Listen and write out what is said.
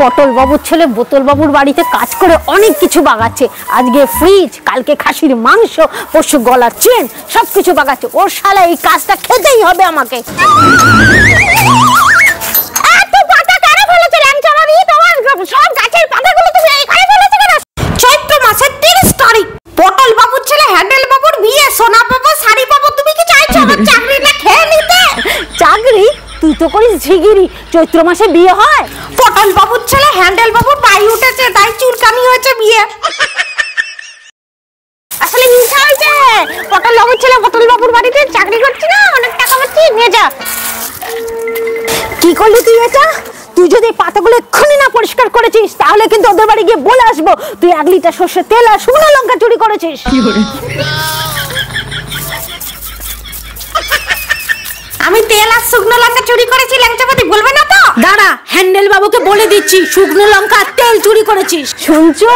পটল বাবুর ছেলে বোতল বাবুর বাড়িতে কাজ করে অনেক কিছু বাগাচ্ছে। আজকে ফ্রিজ, কালকে খাসির মাংস, পরশু গলার চেন, সবকিছু বাগাচ্ছে। ওর শালা এই কাজটা খেতেই হবে আমাকে। এত পাতা কেন ফেলেছে ল্যাংচা ভাবি? তোমার সব গাছের পাতাগুলো তুমি এখানে ফেলেছো কেন? চৈত্র মাসের 30 তারিখ পটল বাবুর ছেলে হ্যান্ডেল বাবুর বিয়ে। সোনা পাবো, শাড়ি পাবো, তুমি কি চাইছো আমার চাকরিটা খেয়ে নিতে? চাকরি? তুই তো করিস ঝিগিরি, চৈত্র মাসে বিয়ে হয়? পটল বাবুর ছেলে হ্যান্ডেল বাবুর পায়ে উঠেছে, তাই চুলকানি হয়েছে বিয়ে। আসলে মিথ্যা হয়েছে। পটল বাবুর ছেলে পটল বাবুর বাড়িতে চাকরি করছে না, অনেক টাকা পাচ্ছি, নিয়ে যা। কি করলি তুই এটা? তুই যদি পাতাগুলো এক্ষুনি না পরিষ্কার করেছিস তাহলে কিন্তু ওদের বাড়ি গিয়ে বলে আসবো তুই 1 লিটার সর্ষের তেল আর শুকনো লঙ্কা চুরি করেছিস। আমি তেল আর শুকনো লঙ্কা চুরি করেছি ল্যাংচাপাতি বলবে না তো? দাঁড়া, হ্যান্ডেল বাবুকে বলে দিচ্ছি শুকনো লঙ্কা আর তেল চুরি করেছিস। শুনছো?